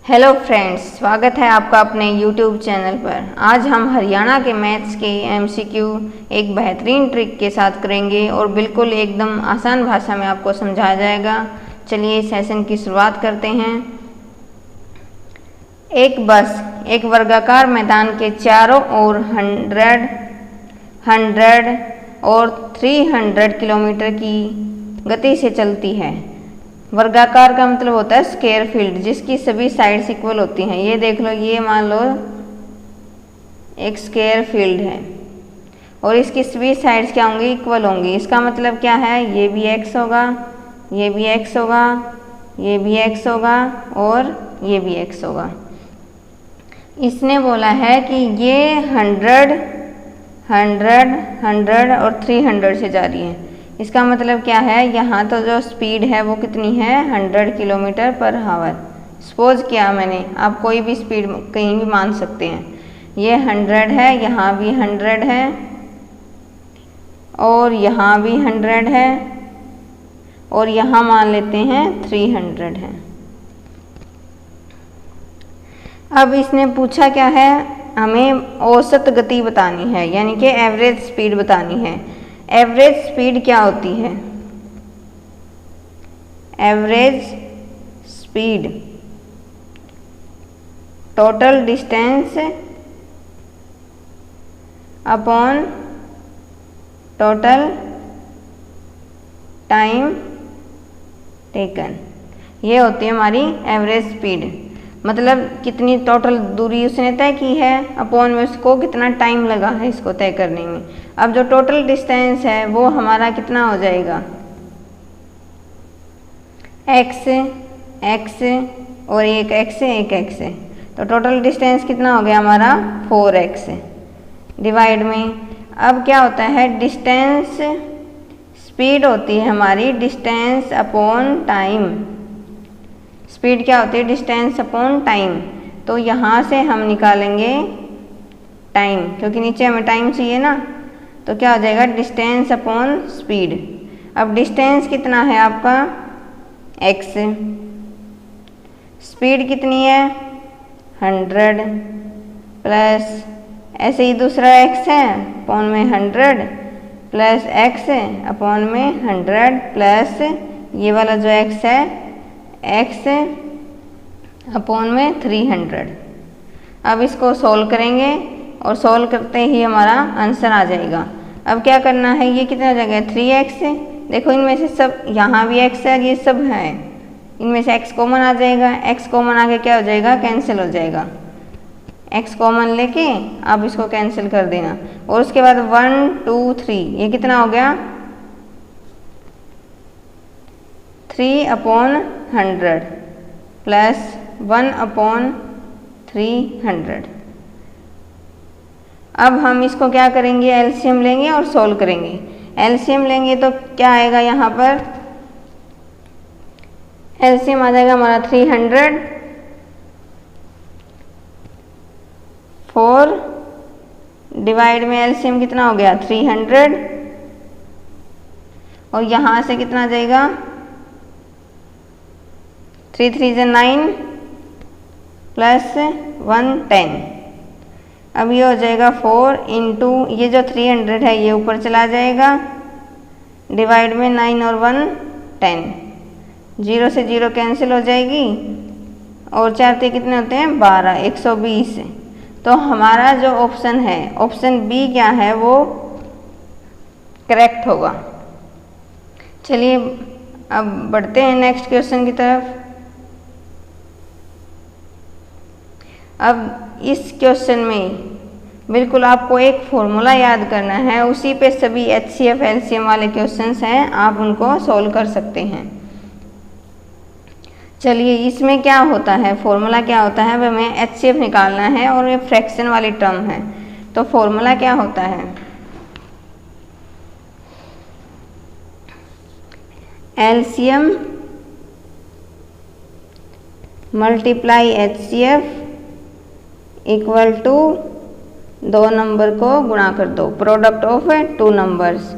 Hello friends, स्वागत है आपका अपने यूट्यूब चैनल पर। आज हम हरियाणा के मैथ्स के एमसीक्यू एक बेहतरीन ट्रिक के साथ करेंगे और बिल्कुल एकदम आसान भाषा में आपको समझाया जाएगा। चलिए सेशन की शुरुआत करते हैं। एक बस एक वर्गाकार मैदान के चारों ओर 100 और 300 किलोमीटर की गति से चलती है। वर्गाकार का मतलब होता है स्क्वायर फील्ड, जिसकी सभी साइड्स इक्वल होती हैं। ये देख लो, ये मान लो एक स्क्वायर फील्ड है और इसकी सभी साइड्स क्या होंगी? इक्वल होंगी। इसका मतलब क्या है? ये भी x होगा, ये भी x होगा, ये भी x होगा और ये भी x होगा। इसने बोला है कि ये 100 और 300 से जा रही है। इसका मतलब क्या है? यहाँ तो जो स्पीड है वो कितनी है? 100 किलोमीटर पर आवर। सपोज किया मैंने, आप कोई भी स्पीड कहीं भी मान सकते हैं। ये 100 है, यहाँ भी 100 है और यहाँ भी 100 है और यहाँ मान लेते हैं 300 है। अब इसने पूछा क्या है? हमें औसत गति बतानी है, यानी कि एवरेज स्पीड बतानी है। एवरेज स्पीड क्या होती है? Average speed total distance upon total time taken, ये होती है हमारी एवरेज स्पीड। मतलब कितनी टोटल दूरी उसने तय की है अपॉन में उसको कितना टाइम लगा है इसको तय करने में। अब जो टोटल डिस्टेंस है वो हमारा कितना हो जाएगा? x और एक x एक x, तो टोटल डिस्टेंस कितना हो गया हमारा? 4x डिवाइड में। अब क्या होता है? डिस्टेंस स्पीड होती है हमारी डिस्टेंस अपॉन टाइम। स्पीड क्या होती है? Distance upon time. तो यहाँ से हम निकालेंगे टाइम, क्योंकि नीचे हमें टाइम चाहिए ना। तो क्या हो जाएगा? Distance upon speed. अब डिस्टेंस कितना है आपका? x। स्पीड कितनी है? 100 प्लस ऐसे ही दूसरा x है अपॉन में 100 प्लस x अपॉन में 100 प्लस ये वाला जो x है x अपॉन में 300। अब इसको सोल्व करेंगे और सोल्व करते ही हमारा आंसर आ जाएगा। अब क्या करना है? ये कितना हो जाएगा? 3x। देखो इनमें से सब, यहाँ भी x है, ये सब है, इनमें से x कॉमन आ जाएगा। x कॉमन आके क्या हो जाएगा? कैंसिल हो जाएगा। x कॉमन लेके अब इसको कैंसिल कर देना और उसके बाद 1 2 3, ये कितना हो गया? 3/100 प्लस 1/300। अब हम इसको क्या करेंगे? एलसीएम लेंगे और सोल्व करेंगे। एलसीएम लेंगे तो क्या आएगा यहाँ पर? एलसीएम आ जाएगा हमारा 300 4 डिवाइड में एलसीएम कितना हो गया? 300 और यहाँ से कितना आ जाएगा? 3 3 9 प्लस 110। अब ये हो जाएगा 4 इंटू ये जो 300 है ये ऊपर चला जाएगा डिवाइड में 9 और 1 10। 0 से 0 कैंसिल हो जाएगी और 4 ते कितने होते हैं? 12, 120। तो हमारा जो ऑप्शन है, ऑप्शन बी क्या है? वो करेक्ट होगा। चलिए अब बढ़ते हैं नेक्स्ट क्वेश्चन की तरफ। अब इस क्वेश्चन में बिल्कुल आपको एक फॉर्मूला याद करना है, उसी पे सभी HCF LCM वाले क्वेश्चंस हैं, आप उनको सोल्व कर सकते हैं। चलिए इसमें क्या होता है? फॉर्मूला क्या होता है? वह हमें HCF निकालना है और ये फ्रैक्शन वाली टर्म है। तो फॉर्मूला क्या होता है? LCM multiply HCF equal to 2 number को गुणा कर दो, प्रोडक्ट ऑफ 2 नंबर्स।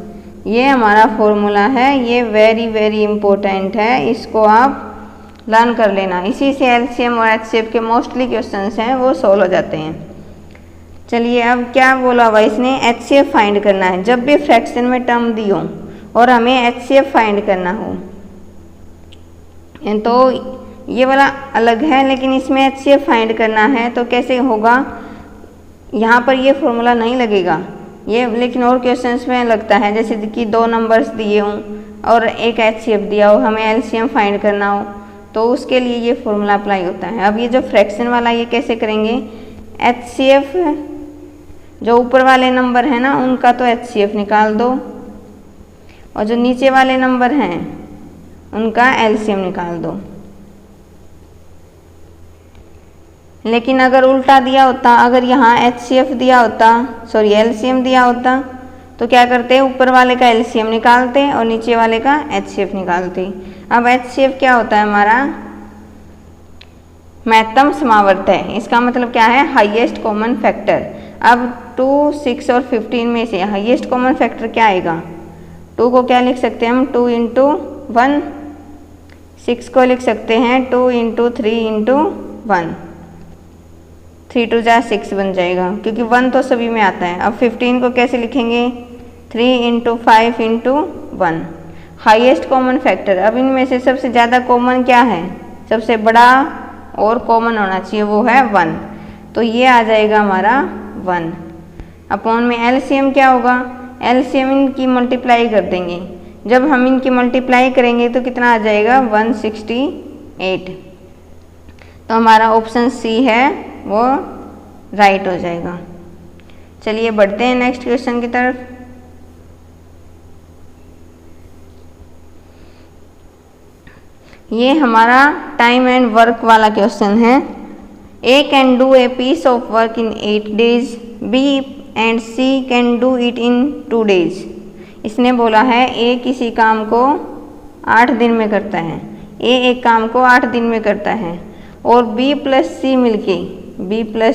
ये हमारा फॉर्मूला है। ये वेरी वेरी इम्पोर्टेंट है, इसको आप लर्न कर लेना, इसी से एलसीएम और एचसीएफ के मोस्टली क्वेश्चंस हैं वो सोल्व हो जाते हैं। चलिए अब क्या बोला हुआ इसने, एचसीएफ फाइंड करना है। जब भी फ्रैक्शन में टर्म दी हो और हमें एचसीएफ फाइंड करना हो, तो ये वाला अलग है, लेकिन इसमें एचसीएफ फाइंड करना है तो कैसे होगा, यहाँ पर ये फॉर्मूला नहीं लगेगा ये, लेकिन और क्वेश्चंस में लगता है, जैसे कि 2 नंबर्स दिए हों और एक एचसीएफ दिया हो, हमें एलसीएम फाइंड करना हो, तो उसके लिए ये फॉर्मूला अप्लाई होता है। अब ये जो फ्रैक्शन वाला ये कैसे करेंगे, एचसीएफ जो ऊपर वाले नंबर हैं ना उनका तो एचसीएफ निकाल दो, और जो नीचे वाले नंबर हैं उनका एलसीएम निकाल दो। लेकिन अगर उल्टा दिया होता, अगर यहाँ एचसीएफ दिया होता, सॉरी एलसीएम दिया होता, तो क्या करते, ऊपर वाले का एलसीएम निकालते और नीचे वाले का एचसीएफ निकालते। अब एचसीएफ क्या होता है हमारा, महत्तम समावर्त है, इसका मतलब क्या है, हाईएस्ट कॉमन फैक्टर। अब 2, 6 और 15 में से हाईएस्ट कॉमन फैक्टर क्या आएगा, 2 को क्या लिख सकते हैं हम, 2 × 1, 6 को लिख सकते हैं 2 × 3 × 1, 3 2 जा 6 बन जाएगा, क्योंकि 1 तो सभी में आता है। अब 15 को कैसे लिखेंगे, 3 × 5 × 1, हाईएस्ट कॉमन फैक्टर। अब इनमें से सबसे ज़्यादा कॉमन क्या है, सबसे बड़ा और कॉमन होना चाहिए, वो है 1, तो ये आ जाएगा हमारा 1। अपॉन में एलसीएम क्या होगा, एलसीएम इनकी मल्टीप्लाई कर देंगे, जब हम इनकी मल्टीप्लाई करेंगे तो कितना आ जाएगा, 168। तो हमारा ऑप्शन सी है वो राइट हो जाएगा। चलिए बढ़ते हैं नेक्स्ट क्वेश्चन की तरफ। ये हमारा टाइम एंड वर्क वाला क्वेश्चन है। A can do a piece of work in 8 days, B and C can do it in 2 days। इसने बोला है ए किसी काम को 8 दिन में करता है, ए एक काम को 8 दिन में करता है, और बी प्लस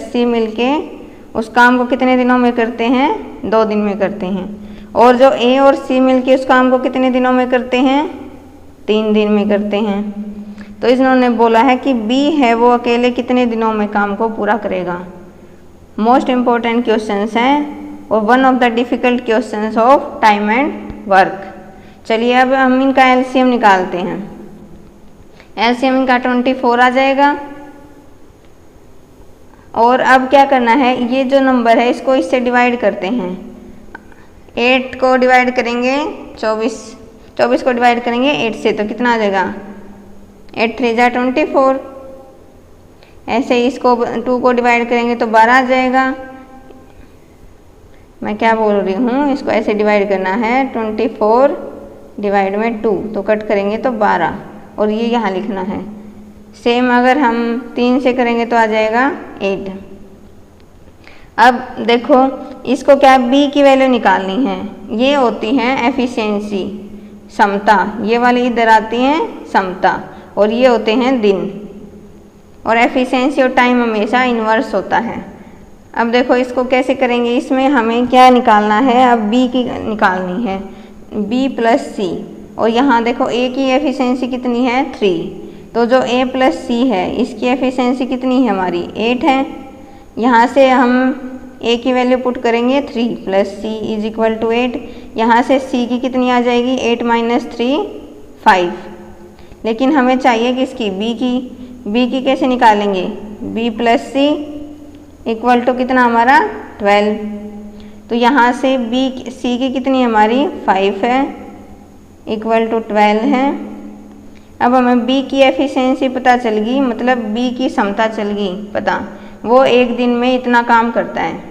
सी मिलके उस काम को कितने दिनों में करते हैं, 2 दिन में करते हैं, और जो ए और सी मिलके उस काम को कितने दिनों में करते हैं, 3 दिन में करते हैं। तो इन्होंने बोला है कि बी है वो अकेले कितने दिनों में काम को पूरा करेगा। मोस्ट इम्पोर्टेंट क्वेश्चंस हैं और one of the difficult questions of time and work. चलिए अब हम इनका एलसीएम निकालते हैं। एलसीएम इनका 24 आ जाएगा, और अब क्या करना है, ये जो नंबर है इसको इससे डिवाइड करते हैं। 8 को डिवाइड करेंगे 24 को डिवाइड करेंगे 8 से, तो कितना आ जाएगा, 8 3 जा 24। ऐसे ही इसको 2 को डिवाइड करेंगे तो 12 आ जाएगा। मैं क्या बोल रही हूँ, इसको ऐसे डिवाइड करना है, 24 डिवाइड में 2, तो कट करेंगे तो 12, और ये यहाँ लिखना है। सेम अगर हम 3 से करेंगे तो आ जाएगा 8। अब देखो इसको क्या, बी की वैल्यू निकालनी है। ये होती हैं एफिशिएंसी, समता, ये वाली इधर आती हैं समता, और ये होते हैं दिन। और एफिशिएंसी और टाइम हमेशा इन्वर्स होता है। अब देखो इसको कैसे करेंगे, इसमें हमें क्या निकालना है, अब बी की निकालनी है, बी प्लस सी, और यहाँ देखो ए की एफिशिएंसी कितनी है, 3, तो जो ए प्लस सी है इसकी एफिशिएंसी कितनी है हमारी, 8 है। यहाँ से हम ए की वैल्यू पुट करेंगे 3 plus C is equal to 8। यहाँ से सी की कितनी आ जाएगी, 8 माइनस 3 5। लेकिन हमें चाहिए किसकी, बी की कैसे निकालेंगे, B plus C equal to कितना हमारा 12। तो यहाँ से सी की कितनी हमारी 5 है, इक्वल टू 12 है। अब हमें बी की एफिशिएंसी पता चल गई, मतलब बी की क्षमता चल गई पता, वो एक दिन में इतना काम करता है,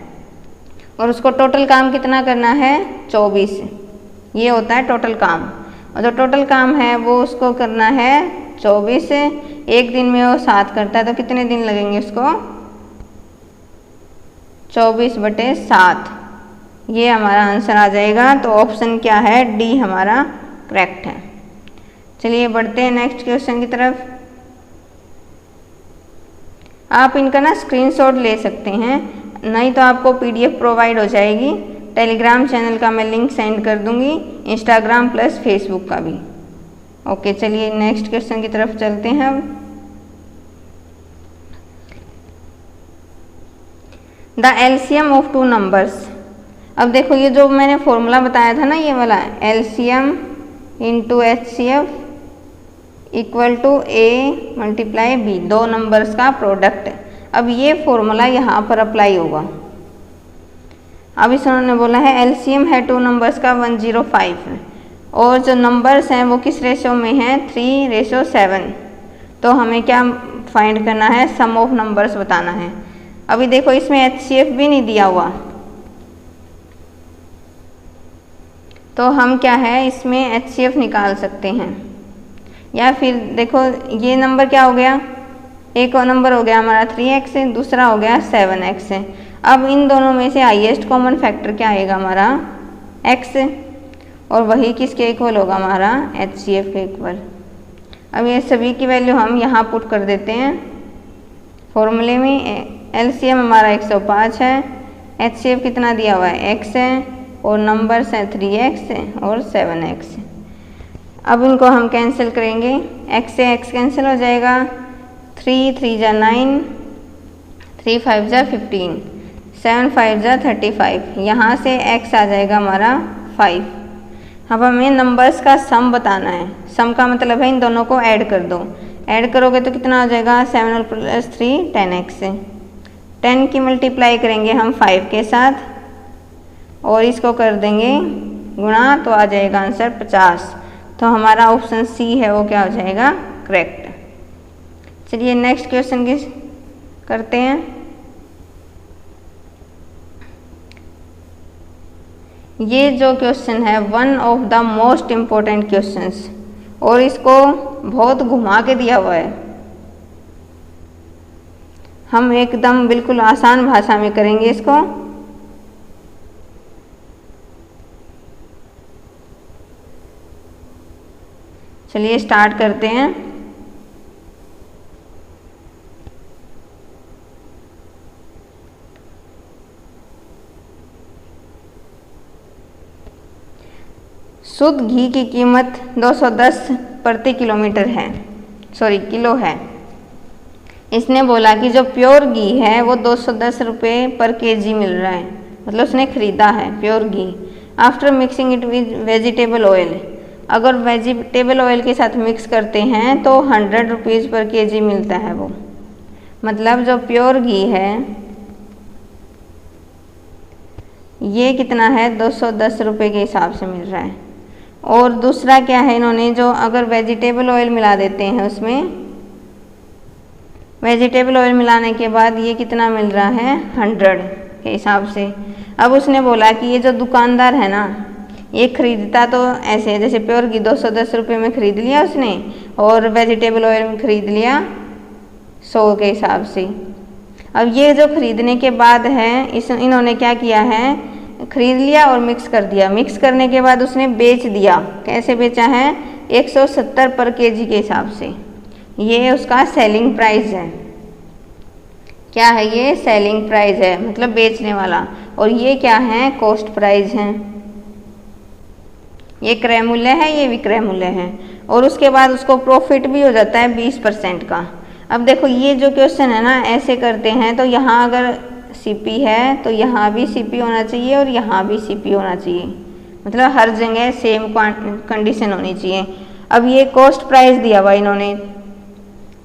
और उसको टोटल काम कितना करना है, 24। ये होता है टोटल काम, और जो टोटल काम है वो उसको करना है 24। एक दिन में वो 7 करता है, तो कितने दिन लगेंगे उसको, 24/7। ये हमारा आंसर आ जाएगा। तो ऑप्शन क्या है, डी हमारा करेक्ट है। चलिए बढ़ते हैं नेक्स्ट क्वेश्चन की तरफ। आप इनका ना स्क्रीनशॉट ले सकते हैं, नहीं तो आपको पीडीएफ प्रोवाइड हो जाएगी। टेलीग्राम चैनल का मैं लिंक सेंड कर दूंगी, इंस्टाग्राम प्लस फेसबुक का भी। ओके, चलिए नेक्स्ट क्वेश्चन की तरफ चलते हैं अब। The LCM of two numbers. अब देखो ये जो मैंने फॉर्मूला बताया था ना, ये वाला LCM into HCF equal to A multiply B, दो नंबर्स का प्रोडक्ट। अब ये फॉर्मूला यहाँ पर अप्लाई होगा। अब इस उन्होंने बोला है एलसीएम है टू नंबर्स का 105 और जो नंबर्स हैं वो किस रेशो में हैं, 3:7। तो हमें क्या फाइंड करना है, सम ऑफ नंबर्स बताना है। अभी देखो इसमें एचसीएफ भी नहीं दिया हुआ, तो हम क्या है इसमें एचसीएफ निकाल सकते हैं। या फिर देखो ये नंबर क्या हो गया, एक और नंबर हो गया हमारा 3x, दूसरा हो गया 7x। अब इन दोनों में से हाईएस्ट कॉमन फैक्टर क्या आएगा हमारा, x, और वही किसके इक्वल होगा हमारा, एचसीएफ के इक्वल। अब ये सभी की वैल्यू हम यहाँ पुट कर देते हैं फॉर्मूले में। एलसीएम हमारा 105 है, एचसीएफ कितना दिया हुआ है, x है, और नंबर्स हैं 3x और 7x। अब इनको हम कैंसिल करेंगे, x से x कैंसिल हो जाएगा, 3 3 जा 9, 3 5 जा 15, 7 5 जा 35। यहाँ से x आ जाएगा हमारा 5। अब हमें नंबर्स का सम बताना है। सम का मतलब है इन दोनों को ऐड कर दो। ऐड करोगे तो कितना हो जाएगा, 7 और प्लस 3 10x। 10 की मल्टीप्लाई करेंगे हम 5 के साथ और इसको कर देंगे गुणा, तो आ जाएगा आंसर 50। तो हमारा ऑप्शन सी है वो क्या हो जाएगा, करेक्ट। चलिए नेक्स्ट क्वेश्चन की करते हैं। ये जो क्वेश्चन है one of the most important questions, और इसको बहुत घुमा के दिया हुआ है। हम एकदम बिल्कुल आसान भाषा में करेंगे इसको। चलिए स्टार्ट करते हैं। शुद्ध घी की कीमत 210 प्रति किलोमीटर है, सॉरी किलो है। इसने बोला कि जो प्योर घी है वो 210 रुपये पर केजी मिल रहा है, मतलब उसने खरीदा है pure ghee. After mixing it with vegetable oil, अगर वेजिटेबल ऑयल के साथ मिक्स करते हैं तो 100 रुपीज़ पर केजी मिलता है वो। मतलब जो प्योर घी है ये कितना है, 210 रुपये के हिसाब से मिल रहा है। और दूसरा क्या है, इन्होंने जो अगर वेजिटेबल ऑयल मिला देते हैं उसमें, वेजिटेबल ऑयल मिलाने के बाद ये कितना मिल रहा है, 100 के हिसाब से। अब उसने बोला कि ये जो दुकानदार है ना, ये खरीदता तो ऐसे जैसे प्योर घी 210 रुपये में खरीद लिया उसने, और वेजिटेबल ऑयल में खरीद लिया 100 के हिसाब से। अब ये जो खरीदने के बाद है इन्होंने क्या किया है, खरीद लिया और मिक्स कर दिया। मिक्स करने के बाद उसने बेच दिया। कैसे बेचा है, 170 पर केजी के हिसाब से। ये उसका सेलिंग प्राइस है। क्या है ये, सेलिंग प्राइस है, मतलब बेचने वाला। और ये क्या है, कॉस्ट प्राइस है। ये क्रय मूल्य है, ये विक्रय मूल्य है। और उसके बाद उसको प्रॉफिट भी हो जाता है 20% का। अब देखो ये जो क्वेश्चन है ना, ऐसे करते हैं तो यहाँ अगर सीपी है तो यहाँ भी सीपी होना चाहिए और यहाँ भी सीपी होना चाहिए, मतलब हर जगह सेम कंडीशन होनी चाहिए। अब ये कॉस्ट प्राइस दिया हुआ इन्होंने,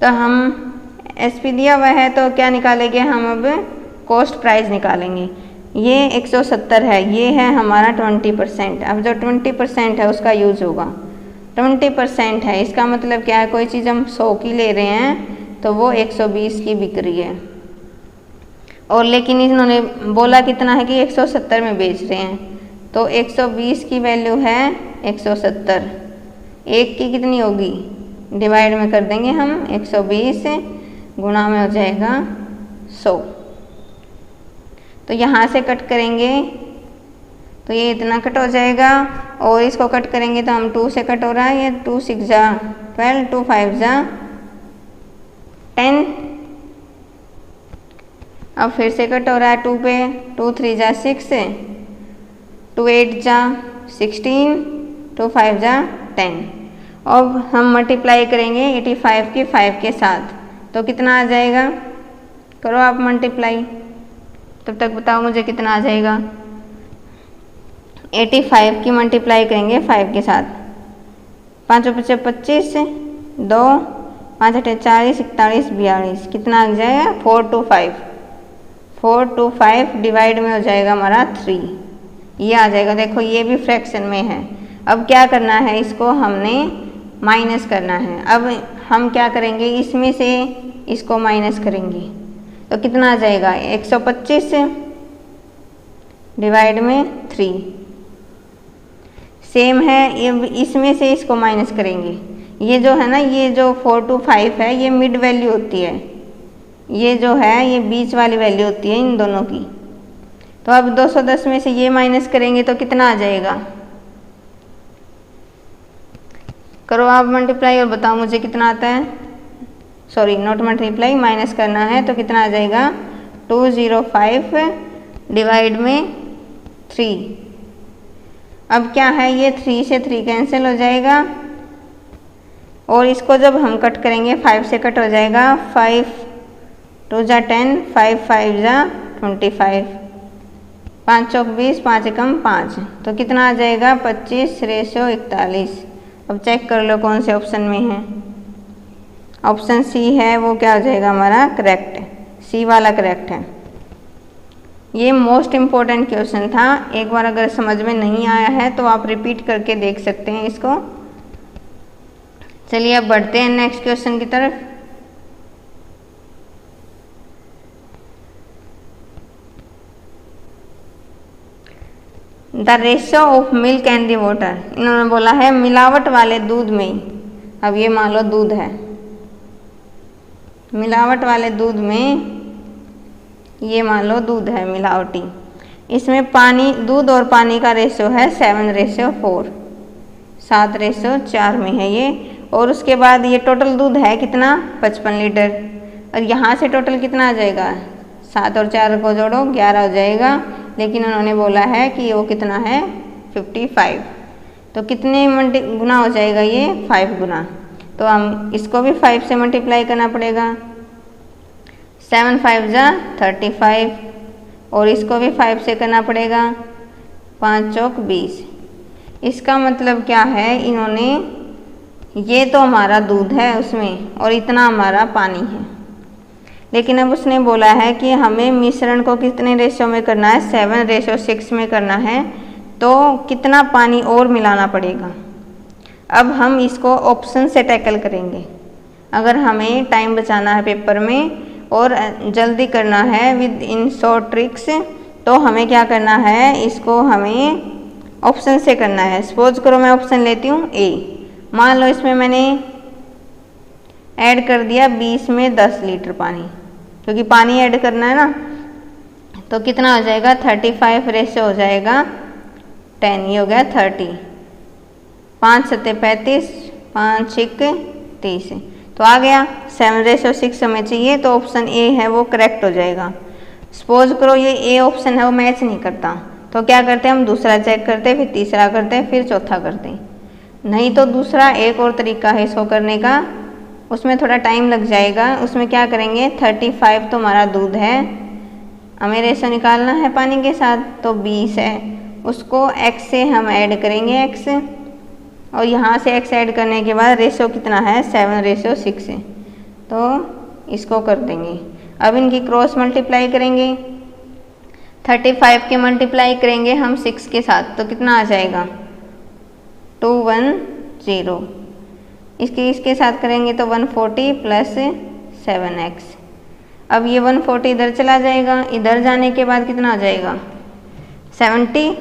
तो हम एसपी दिया हुआ है तो क्या निकालेंगे हम, अब कॉस्ट प्राइस निकालेंगे। ये 170 है, ये है हमारा 20%। अब जो 20% है उसका यूज होगा। 20% है, इसका मतलब क्या है, कोई चीज़ हम 100 की ले रहे हैं तो वो 120 की बिक रही है। और लेकिन इन्होंने बोला कितना है कि 170 में बेच रहे हैं, तो 120 की वैल्यू है 170। एक की कितनी होगी, डिवाइड में कर देंगे हम, 120 गुणा में हो जाएगा 100। तो यहाँ से कट करेंगे तो ये इतना कट हो जाएगा, और इसको कट करेंगे तो हम 2 से कट हो रहा है, ये 2 6 जा 12, 2 5 जा 10। अब फिर से कट हो रहा है 2 पे, 2 3 जा 6, 2 8 जा 16, 2 5 जा 10। अब हम मल्टीप्लाई करेंगे 85 की 5 के साथ, तो कितना आ जाएगा? करो आप मल्टीप्लाई, तब तक बताओ मुझे कितना आ जाएगा। 85 की मल्टीप्लाई करेंगे 5 के साथ, 5 × 5 = 25, 2 5 × 8 = 40, 41 42, कितना आ जाएगा? 425। 425 डिवाइड में हो जाएगा हमारा 3, ये आ जाएगा। देखो ये भी फ्रैक्शन में है। अब क्या करना है, इसको हमने माइनस करना है। अब हम क्या करेंगे, इसमें से इसको माइनस करेंगे तो कितना आ जाएगा? 125 डिवाइड में 3, सेम है। ये इसमें से इसको माइनस करेंगे। ये जो है ना, ये जो 425 है, ये मिड वैल्यू होती है। ये जो है ये बीच वाली वैल्यू होती है इन दोनों की। तो अब 210 में से ये माइनस करेंगे तो कितना आ जाएगा? करो आप मल्टीप्लाई और बताओ मुझे कितना आता है। सॉरी, नॉट मल्टीप्लाई, माइनस करना है। तो कितना आ जाएगा? 205 डिवाइड में 3। अब क्या है, ये 3 से 3 कैंसिल हो जाएगा और इसको जब हम कट करेंगे 5 से कट हो जाएगा। 5 2 × 10, 5 5 × 25, 5 चौक 20, 5 एकम 5, तो कितना आ जाएगा? 25:41। अब चेक कर लो कौन से ऑप्शन में है। ऑप्शन सी है, वो क्या हो जाएगा हमारा? करेक्ट, सी वाला करेक्ट है। ये मोस्ट इम्पोर्टेंट क्वेश्चन था। एक बार अगर समझ में नहीं आया है तो आप रिपीट करके देख सकते हैं इसको। चलिए अब बढ़ते हैं नेक्स्ट क्वेश्चन की तरफ। The ratio of milk and the water, इन्होंने बोला है मिलावट वाले दूध में। अब ये मान लो दूध है, मिलावट वाले दूध में ये मान लो दूध है मिलावटी। इसमें पानी, दूध और पानी का रेशियो है 7:4, 7:4 में है ये। और उसके बाद ये टोटल दूध है कितना? 55 लीटर। और यहाँ से टोटल कितना आ जाएगा? 7 और 4 को जोड़ो 11 हो जाएगा। लेकिन उन्होंने बोला है कि वो कितना है? 55। तो कितने गुना हो जाएगा ये? 5 गुना। तो हम इसको भी 5 से मल्टीप्लाई करना पड़ेगा। 7 5 = 35 और इसको भी 5 से करना पड़ेगा। 5 चौक 20। इसका मतलब क्या है, इन्होंने, ये तो हमारा दूध है उसमें और इतना हमारा पानी है। लेकिन अब उसने बोला है कि हमें मिश्रण को कितने रेशियो में करना है? 7:6 में करना है। तो कितना पानी और मिलाना पड़ेगा? अब हम इसको ऑप्शन से टैकल करेंगे। अगर हमें टाइम बचाना है पेपर में और जल्दी करना है विद इन शॉर्ट ट्रिक्स, तो हमें क्या करना है, इसको हमें ऑप्शन से करना है। सपोज करो मैं ऑप्शन लेती हूँ ए। मान लो इसमें मैंने ऐड कर दिया 20 में 10 लीटर पानी, क्योंकि पानी ऐड करना है ना। तो कितना हो जाएगा? 35 रेशियो हो जाएगा 10, ये हो गया 30। 5 7 35, 5 6 30, तो आ गया। 7:6 हमें चाहिए, तो ऑप्शन ए है वो करेक्ट हो जाएगा। सपोज करो ये ए ऑप्शन है वो मैच नहीं करता, तो क्या करते हैं हम? दूसरा चेक करते, फिर तीसरा करते, फिर चौथा करते। नहीं तो दूसरा एक और तरीका है इसको करने का, उसमें थोड़ा टाइम लग जाएगा। उसमें क्या करेंगे, 35 तो हमारा दूध है, हमें रेशो निकालना है पानी के साथ, तो 20 है, उसको x से हम ऐड करेंगे x, और यहाँ से x ऐड करने के बाद रेशो कितना है? 7:6 है, तो इसको कर देंगे। अब इनकी क्रॉस मल्टीप्लाई करेंगे। 35 के मल्टीप्लाई करेंगे हम 6 के साथ, तो कितना आ जाएगा? 210। इसके साथ करेंगे तो 140 + 7x। अब ये 140 इधर चला जाएगा, इधर जाने के बाद कितना आ जाएगा? 70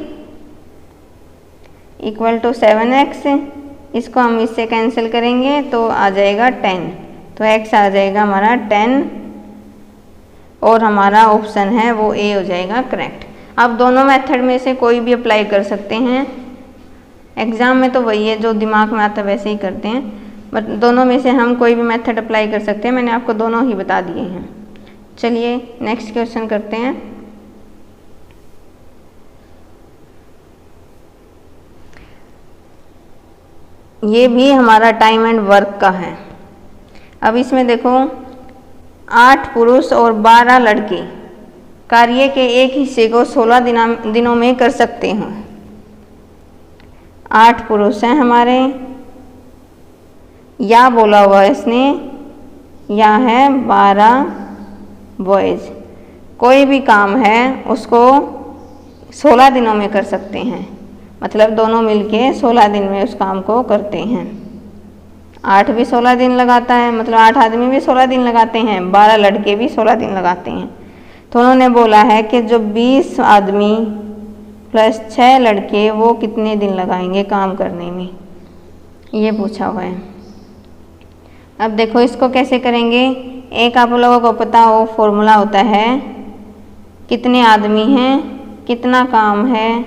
= 7x। इसको हम इससे कैंसिल करेंगे तो आ जाएगा 10, तो x आ जाएगा हमारा 10, और हमारा ऑप्शन है वो ए हो जाएगा करेक्ट। आप दोनों मेथड में से कोई भी अप्लाई कर सकते हैं। एग्ज़ाम में तो वही है जो दिमाग में आता है वैसे ही करते हैं, बट दोनों में से हम कोई भी मेथड अप्लाई कर सकते हैं। मैंने आपको दोनों ही बता दिए हैं। चलिए नेक्स्ट क्वेश्चन करते हैं। ये भी हमारा टाइम एंड वर्क का है। अब इसमें देखो 8 पुरुष और 12 लड़के कार्य के एक हिस्से को 16 दिनों में कर सकते हैं। 8 पुरुष हैं हमारे, या बोला हुआ है इसने, या है 12 बॉयज। कोई भी काम है उसको 16 दिनों में कर सकते हैं, मतलब दोनों मिलके 16 दिन में उस काम को करते हैं। 8 भी 16 दिन लगाता है, मतलब 8 आदमी भी 16 दिन लगाते हैं, 12 लड़के भी 16 दिन लगाते हैं। तो उन्होंने बोला है कि जो 20 आदमी प्लस 6 लड़के वो कितने दिन लगाएंगे काम करने में, ये पूछा हुआ है। अब देखो इसको कैसे करेंगे। एक आप लोगों को पता हो फॉर्मूला होता है, कितने आदमी हैं, कितना काम है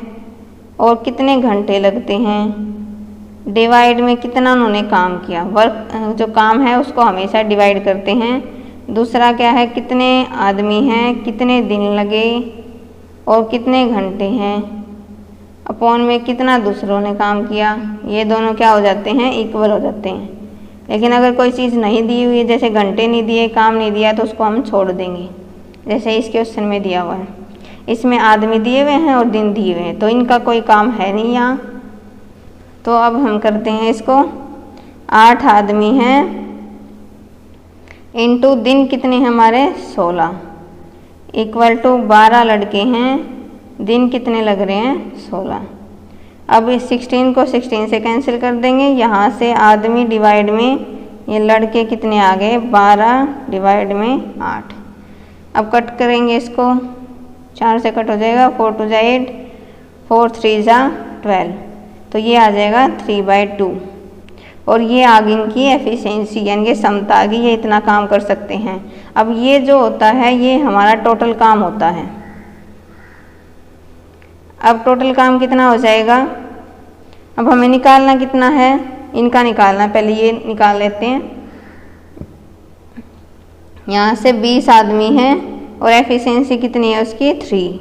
और कितने घंटे लगते हैं, डिवाइड में कितना उन्होंने काम किया। वर्क जो काम है उसको हमेशा डिवाइड करते हैं। दूसरा क्या है, कितने आदमी हैं, कितने दिन लगे और कितने घंटे हैं, अपॉन में कितना दूसरों ने काम किया। ये दोनों क्या हो जाते हैं, इक्वल हो जाते हैं। लेकिन अगर कोई चीज़ नहीं दी हुई है, जैसे घंटे नहीं दिए, काम नहीं दिया, तो उसको हम छोड़ देंगे। जैसे इस क्वेश्चन में दिया हुआ है, इसमें आदमी दिए हुए हैं और दिन दिए हुए हैं, तो इनका कोई काम है नहीं यहाँ। तो अब हम करते हैं इसको, 8 आदमी हैं इंटू दिन कितने हमारे 16 इक्वल टू 12 लड़के हैं, दिन कितने लग रहे हैं 16। अब इस 16 को 16 से कैंसिल कर देंगे, यहाँ से आदमी डिवाइड में ये लड़के कितने आ गए 12 डिवाइड में 8। अब कट करेंगे इसको, 4 से कट हो जाएगा, 4 2 जा 8, 4 3 जा 12, तो ये आ जाएगा 3/2। और ये आ गई इनकी एफिशिएंसी यानी कि क्षमता आ गई, ये इतना काम कर सकते हैं। अब ये जो होता है ये हमारा टोटल काम होता है। अब टोटल काम कितना हो जाएगा, अब हमें निकालना कितना है, इनका निकालना, पहले ये निकाल लेते हैं। यहाँ से 20 आदमी हैं और एफिशिएंसी कितनी है उसकी 3,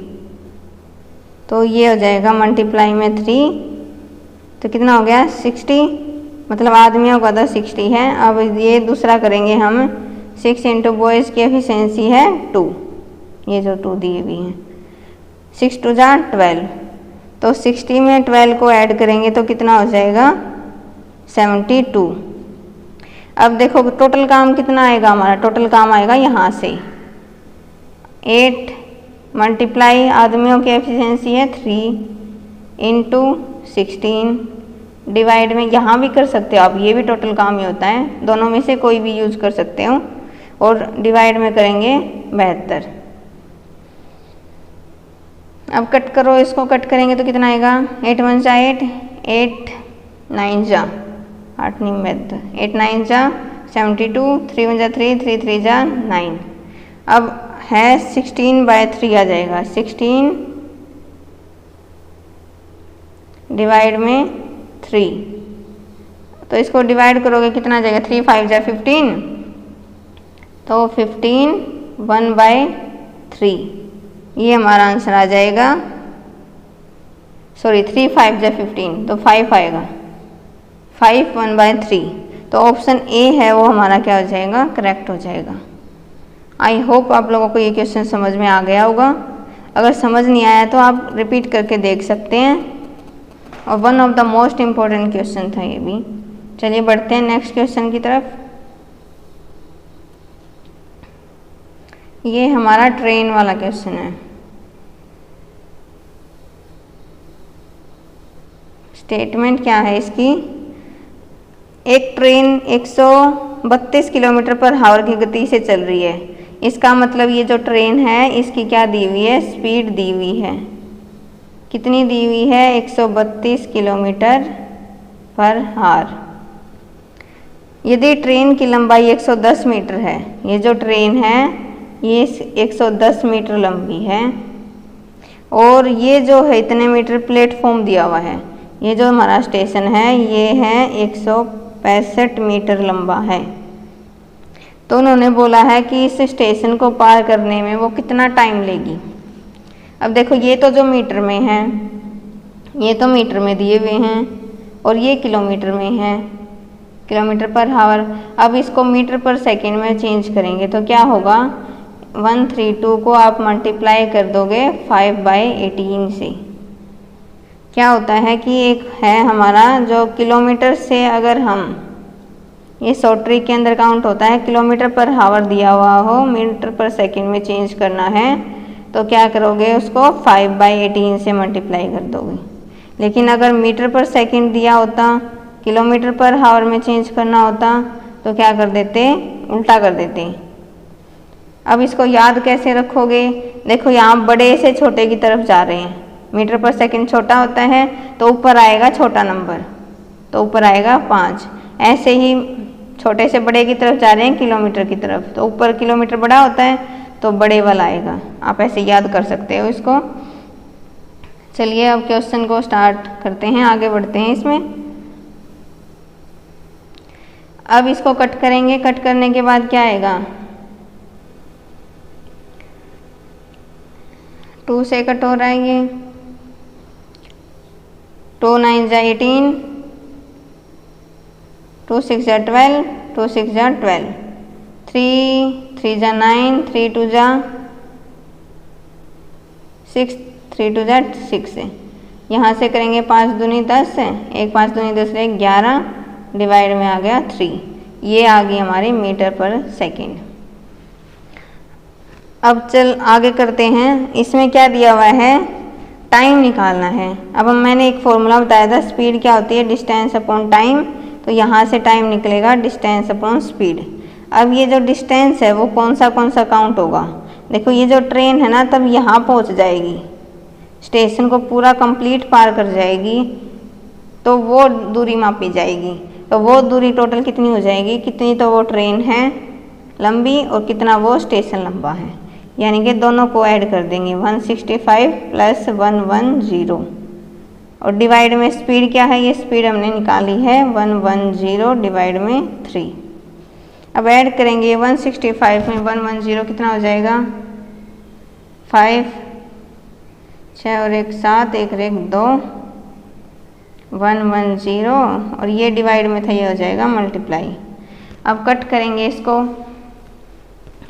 तो ये हो जाएगा मल्टीप्लाई में 3, तो कितना हो गया 60, मतलब आदमियों का तो 60 है। अब ये दूसरा करेंगे हम, 6 इंटू बॉयज़ की एफिशिएंसी है 2, ये जो 2 दिए हुई हैं, 6 2 जा 12, तो 60 में 12 को ऐड करेंगे तो कितना हो जाएगा 72। अब देखो टोटल काम कितना आएगा हमारा, टोटल काम आएगा यहाँ से 8 मल्टीप्लाई आदमियों की एफिशिएंसी है 3 इंटू 16 डिवाइड में, यहाँ भी कर सकते हो आप, ये भी टोटल काम ही होता है, दोनों में से कोई भी यूज कर सकते हो, और डिवाइड में करेंगे 72। अब कट करो, इसको कट करेंगे तो कितना आएगा, 8 1 जा 8, 8 9 जा 8 नहीं 72, 8 9 जा 72, 3 1 जा 3, 3 3 जा 9। अब है 16/3 आ जाएगा, 16 डिवाइड में 3, तो इसको डिवाइड करोगे कितना आ जाएगा, 3 5 जा 15, तो 15 1/3, ये हमारा आंसर आ जाएगा। सॉरी 3 5 जा 15, तो 5 आएगा, 5 1/3, तो ऑप्शन ए है वो हमारा क्या हो जाएगा, करेक्ट हो जाएगा। आई होप आप लोगों को ये क्वेश्चन समझ में आ गया होगा। अगर समझ नहीं आया तो आप रिपीट करके देख सकते हैं, और one of the most important question था ये भी। चलिए बढ़ते हैं नेक्स्ट क्वेश्चन की तरफ। ये हमारा ट्रेन वाला क्वेश्चन है। स्टेटमेंट क्या है इसकी, एक ट्रेन 132 किलोमीटर पर आवर की गति से चल रही है। इसका मतलब ये जो ट्रेन है इसकी क्या दी हुई है, स्पीड दी हुई है, कितनी दी हुई है 132 किलोमीटर पर आवर। यदि ट्रेन की लंबाई 110 मीटर है, ये जो ट्रेन है ये 110 मीटर लंबी है, और ये जो है इतने मीटर प्लेटफॉर्म दिया हुआ है, ये जो हमारा स्टेशन है ये है 165 मीटर लंबा है। तो उन्होंने बोला है कि इस स्टेशन को पार करने में वो कितना टाइम लेगी। अब देखो ये तो जो मीटर में है, ये तो मीटर में दिए हुए हैं, और ये किलोमीटर में है, किलोमीटर पर हावर। अब इसको मीटर पर सेकेंड में चेंज करेंगे तो क्या होगा, 132 को आप मल्टीप्लाई कर दोगे 5/18 से। क्या होता है कि एक है हमारा जो किलोमीटर से, अगर हम ये शॉर्ट ट्रिक के अंदर काउंट होता है, किलोमीटर पर हावर दिया हुआ हो, मीटर पर सेकंड में चेंज करना है तो क्या करोगे, उसको 5/18 से मल्टीप्लाई कर दोगे। लेकिन अगर मीटर पर सेकंड दिया होता, किलोमीटर पर हावर में चेंज करना होता तो क्या कर देते, उल्टा कर देते। अब इसको याद कैसे रखोगे, देखो यहाँ बड़े से छोटे की तरफ जा रहे हैं, मीटर पर सेकंड छोटा होता है तो ऊपर आएगा छोटा नंबर, तो ऊपर आएगा 5। ऐसे ही छोटे से बड़े की तरफ जा रहे हैं किलोमीटर की तरफ, तो ऊपर किलोमीटर बड़ा होता है तो बड़े वाला आएगा। आप ऐसे याद कर सकते हो इसको। चलिए अब क्वेश्चन को स्टार्ट करते हैं, आगे बढ़ते हैं इसमें। अब इसको कट करेंगे, कट करने के बाद क्या आएगा, 2 से कट हो रहा है ये, 2 9 जा 18, 2 6 जा 12, 2 6 जा 12, 3 3 जा 9, 3 2 जा 6, 3 2 जा 6 है। यहाँ से करेंगे 5 दूनी 10 है, 1 5 दूनी 10 रहे 11, डिवाइड में आ गया 3। ये आ गई हमारी मीटर पर सेकेंड। अब चल आगे करते हैं, इसमें क्या दिया हुआ है, टाइम निकालना है। अब मैंने एक फॉर्मूला बताया था, स्पीड क्या होती है, डिस्टेंस अपॉन टाइम, तो यहाँ से टाइम निकलेगा डिस्टेंस अपॉन स्पीड। अब ये जो डिस्टेंस है वो कौन सा काउंट होगा, देखो ये जो ट्रेन है ना तब यहाँ पहुँच जाएगी, स्टेशन को पूरा कंप्लीट पार कर जाएगी तो वो दूरी मापी जाएगी। तो वो दूरी टोटल कितनी हो जाएगी, कितनी तो वो ट्रेन है लंबी और कितना वो स्टेशन लंबा है, यानी कि दोनों को ऐड कर देंगे, 165 + 110 और डिवाइड में स्पीड क्या है, ये स्पीड हमने निकाली है 110 डिवाइड में 3। अब ऐड करेंगे 165 में 110 कितना हो जाएगा, 5 6 और 1 7, 1 और 1 2, 110 और ये डिवाइड में था, ये हो जाएगा मल्टीप्लाई। अब कट करेंगे इसको,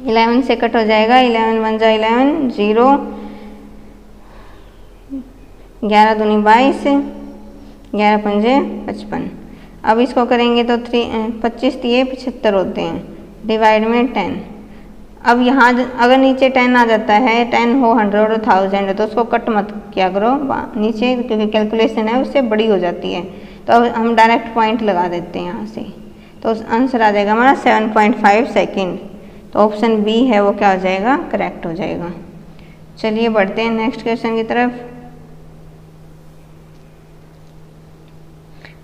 11 से कट हो जाएगा, 11 1 जा 11, 0 11 दूनी 22, 11 पंजे 55। अब इसको करेंगे तो 25 दिए 75 होते हैं, डिवाइड में 10। अब यहाँ अगर नीचे 10 आ जाता है, 10 हो 100 और 1000 तो उसको कट मत किया करो नीचे, क्योंकि कैलकुलेशन है उससे बड़ी हो जाती है। तो अब हम डायरेक्ट पॉइंट लगा देते हैं यहाँ से, तो आंसर आ जाएगा हमारा 7.5 सेकेंड। तो ऑप्शन बी है वो क्या हो जाएगा, करेक्ट हो जाएगा। चलिए बढ़ते हैं नेक्स्ट क्वेश्चन की तरफ।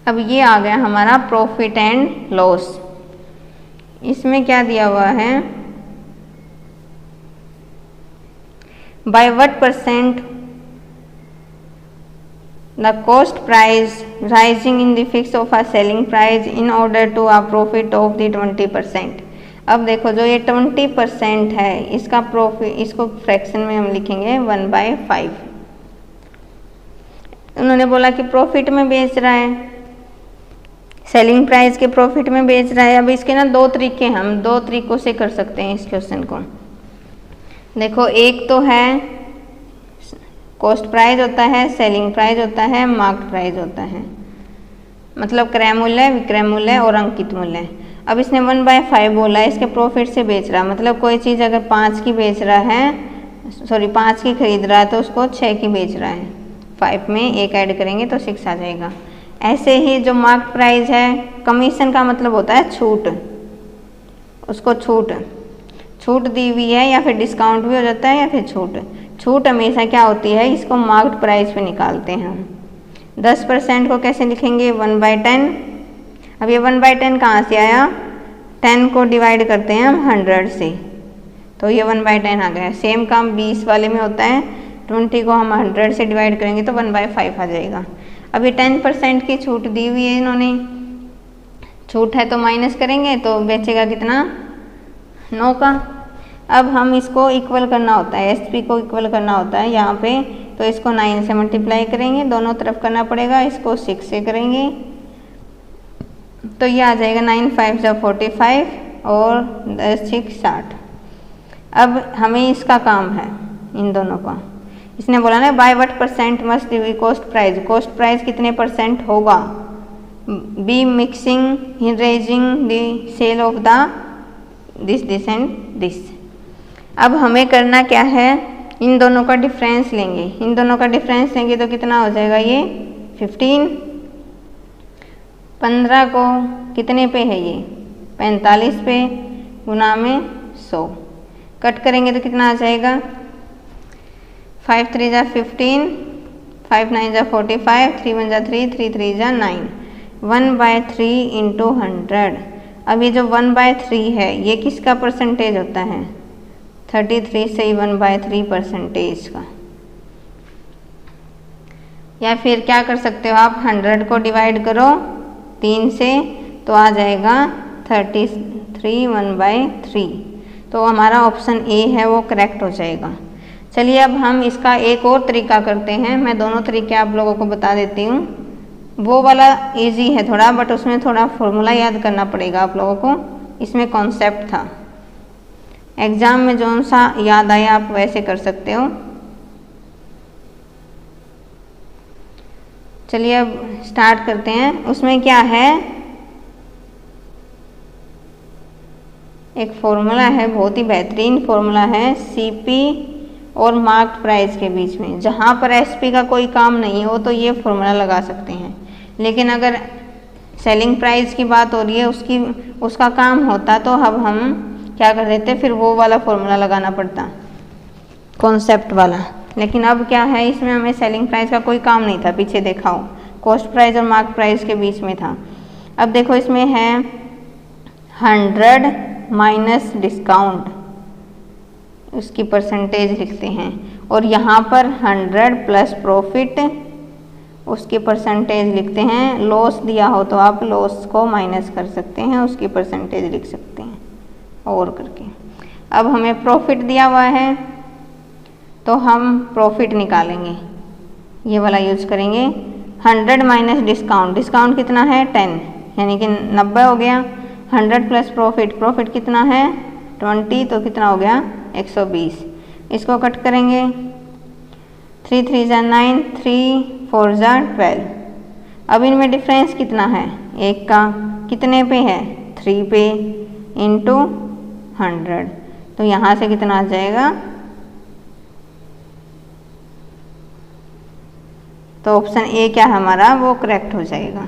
अब ये आ गया हमारा प्रॉफिट एंड लॉस। इसमें क्या दिया हुआ है, by what % the cost price rising in the fix of a selling price in order to a profit of the 20%। अब देखो जो ये 20% है इसका प्रॉफिट, इसको फ्रैक्शन में हम लिखेंगे 1/5। उन्होंने बोला कि प्रॉफिट में बेच रहा है, सेलिंग प्राइस के प्रॉफिट में बेच रहा है। अब इसके ना दो तरीके, हम दो तरीकों से कर सकते हैं इस क्वेश्चन को। देखो एक तो है कॉस्ट प्राइस होता है, सेलिंग प्राइस होता है, मार्केट प्राइस होता है, मतलब क्रय मूल्य, विक्रय मूल्य और अंकित मूल्य। अब इसने 1/5 बोला है, इसके प्रॉफिट से बेच रहा, मतलब कोई चीज़ अगर 5 की बेच रहा है, 5 की खरीद रहा है तो उसको 6 की बेच रहा है, 5 में 1 ऐड करेंगे तो 6 आ जाएगा। ऐसे ही जो मार्केट प्राइस है, कमीशन का मतलब होता है छूट, उसको छूट दी हुई है या फिर डिस्काउंट भी हो जाता है या फिर छूट हमेशा क्या होती है, इसको मार्केट प्राइस पे निकालते हैं हम। 10% को कैसे लिखेंगे, 1/10। अब ये 1/10 कहाँ से आया, 10 को डिवाइड करते हैं हम 100 से, तो ये 1/10 आ गया। सेम काम 20 वाले में होता है, 20 को हम 100 से डिवाइड करेंगे तो 1/5 आ जाएगा। अब ये 10% की छूट दी हुई है इन्होंने, छूट है तो माइनस करेंगे तो बेचेगा कितना, 9 का। अब हम इसको इक्वल करना होता है, एसपी को इक्वल करना होता है यहाँ पे, तो इसको 9 से मल्टीप्लाई करेंगे, दोनों तरफ करना पड़ेगा, इसको 6 से करेंगे तो ये आ जाएगा 9 5 जा 45 और 10 6 60। अब हमें इसका काम है इन दोनों का। इसने बोला ना by what percent must be cost price, cost price कितने परसेंट होगा be mixing raising the sale of the this and this. अब हमें करना क्या है, इन दोनों का डिफरेंस लेंगे। इन दोनों का डिफरेंस लेंगे तो कितना हो जाएगा ये 15। 15 को कितने पे है ये 45 पे गुना में 100 कट करेंगे तो कितना आ जाएगा 5 3 जा 15, 5 9 जा 45, 3 1 जा 3, 3 3 जा 9, 1/3 इंटू 100। अब ये जो 1/3 है ये किसका परसेंटेज होता है 33 से 1/3 परसेंटेज का। या फिर क्या कर सकते हो आप 100 को डिवाइड करो 3 से तो आ जाएगा 33 1/3। तो हमारा ऑप्शन ए है वो करेक्ट हो जाएगा। चलिए अब हम इसका एक और तरीका करते हैं। मैं दोनों तरीके आप लोगों को बता देती हूँ। वो वाला इजी है थोड़ा, बट उसमें थोड़ा फॉर्मूला याद करना पड़ेगा आप लोगों को। इसमें कॉन्सेप्ट था, एग्जाम में जो सा याद आया आप वैसे कर सकते हो। चलिए अब स्टार्ट करते हैं। उसमें क्या है, एक फॉर्मूला है, बहुत ही बेहतरीन फॉर्मूला है सीपी और मार्क्ड प्राइस के बीच में। जहाँ पर एसपी का कोई काम नहीं हो तो ये फॉर्मूला लगा सकते हैं, लेकिन अगर सेलिंग प्राइस की बात हो रही है उसका काम होता तो अब हम क्या कर देते, फिर वो वाला फॉर्मूला लगाना पड़ता कॉन्सेप्ट वाला। लेकिन अब क्या है, इसमें हमें सेलिंग प्राइस का कोई काम नहीं था, पीछे देखा हो कॉस्ट प्राइस और मार्क प्राइस के बीच में था। अब देखो इसमें है 100 माइनस डिस्काउंट, उसकी परसेंटेज लिखते हैं, और यहाँ पर 100 प्लस प्रॉफिट, उसकी परसेंटेज लिखते हैं। लॉस दिया हो तो आप लॉस को माइनस कर सकते हैं, उसकी परसेंटेज लिख सकते हैं और करके। अब हमें प्रॉफिट दिया हुआ है तो हम प्रॉफिट निकालेंगे, ये वाला यूज करेंगे। 100 माइनस डिस्काउंट, डिस्काउंट कितना है 10 यानी कि 90 हो गया। 100 प्लस प्रॉफिट, प्रॉफिट कितना है 20 तो कितना हो गया 120। इसको कट करेंगे 3 3 जा 9, 3 4 जा 12। अब इनमें डिफरेंस कितना है, एक का कितने पे है 3 पे इंटू 100, तो यहाँ से कितना आ जाएगा, तो ऑप्शन ए क्या हमारा वो करेक्ट हो जाएगा।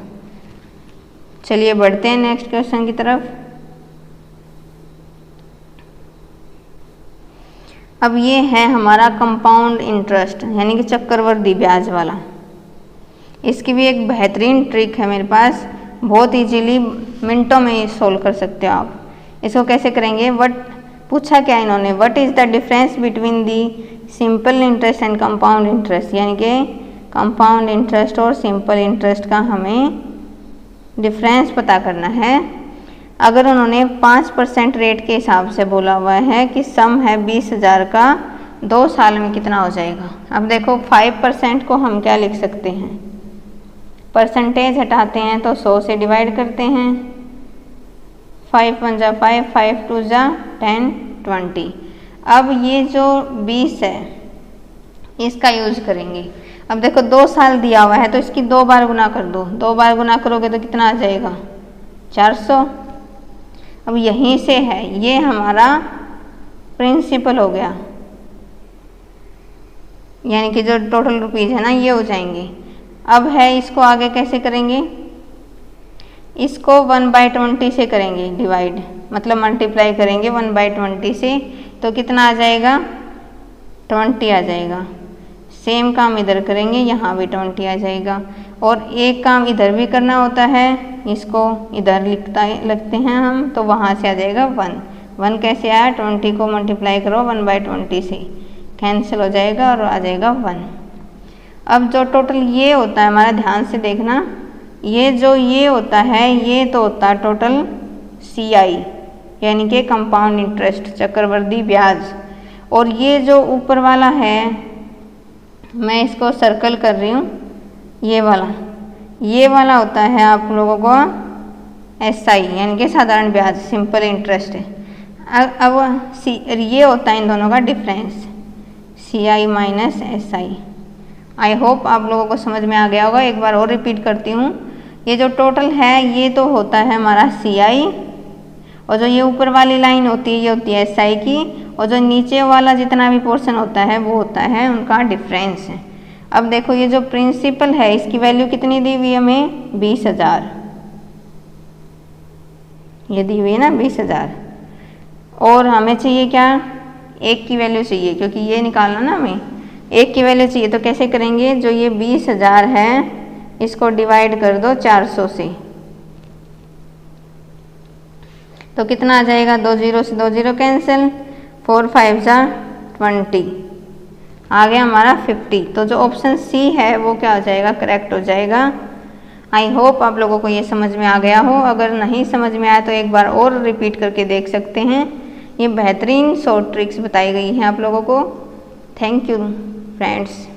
चलिए बढ़ते हैं नेक्स्ट क्वेश्चन की तरफ। अब ये है हमारा कंपाउंड इंटरेस्ट यानी कि चक्रवृद्धि ब्याज वाला। इसकी भी एक बेहतरीन ट्रिक है मेरे पास, बहुत इजीली मिनटों में सोल्व कर सकते हो आप। इसको कैसे करेंगे, वट पूछा क्या इन्होंने, what is the difference between the simple interest and compound interest, यानी कि कंपाउंड इंटरेस्ट और सिंपल इंटरेस्ट का हमें डिफरेंस पता करना है। अगर उन्होंने 5% रेट के हिसाब से बोला हुआ है कि सम है 20,000 का, 2 साल में कितना हो जाएगा। अब देखो 5% को हम क्या लिख सकते हैं, परसेंटेज हटाते हैं तो 100 से डिवाइड करते हैं। 5 1 जा 5, 5 2 जा 10 20। अब ये जो 20 है इसका यूज करेंगे। अब देखो 2 साल दिया हुआ है तो इसकी 2 बार गुना कर दो, 2 बार गुना करोगे तो कितना आ जाएगा 400। अब यहीं से है, ये हमारा प्रिंसिपल हो गया, यानी कि जो टोटल रुपीज़ है ना ये हो जाएंगे। अब है इसको आगे कैसे करेंगे, इसको 1/20 से करेंगे डिवाइड, मतलब मल्टीप्लाई करेंगे 1/20 से, तो कितना आ जाएगा 20 आ जाएगा। सेम काम इधर करेंगे, यहाँ भी 20 आ जाएगा। और एक काम इधर भी करना होता है, इसको इधर लिखते हैं हम, तो वहाँ से आ जाएगा 1 कैसे आया, 20 को मल्टीप्लाई करो 1/20 से, कैंसिल हो जाएगा और आ जाएगा 1। अब जो टोटल ये होता है हमारा, ध्यान से देखना, ये जो ये होता है ये तो होता है टोटल CI यानी कि कंपाउंड इंटरेस्ट चक्रवृद्धि ब्याज। और ये जो ऊपर वाला है, मैं इसको सर्कल कर रही हूँ, ये वाला होता है आप लोगों को SI यानी कि साधारण ब्याज, सिंपल इंटरेस्ट है। अब ये होता है इन दोनों का difference, CI minus SI। I hope आप लोगों को समझ में आ गया होगा। एक बार और रिपीट करती हूँ, ये जो टोटल है ये तो होता है हमारा CI, और जो ये ऊपर वाली लाइन होती है ये होती है SI की, और जो नीचे वाला जितना भी पोर्शन होता है वो होता है उनका डिफरेंस है। अब देखो ये जो प्रिंसिपल है इसकी वैल्यू कितनी दी हुई है हमें, 20,000, ये दी हुई है ना 20,000, और हमें चाहिए क्या, 1 की वैल्यू चाहिए, क्योंकि ये निकालना ना हमें 1 की वैल्यू चाहिए। तो कैसे करेंगे, जो ये 20,000 है इसको डिवाइड कर दो 400 से, तो कितना आ जाएगा, 2 0 से 2 0 कैंसिल, 4 5 जा 20, आ गया हमारा 50। तो जो ऑप्शन C है वो क्या हो जाएगा, करेक्ट हो जाएगा। आई होप आप लोगों को ये समझ में आ गया हो। अगर नहीं समझ में आया तो एक बार और रिपीट करके देख सकते हैं। ये बेहतरीन शॉर्ट ट्रिक्स बताई गई हैं आप लोगों को। Thank you friends.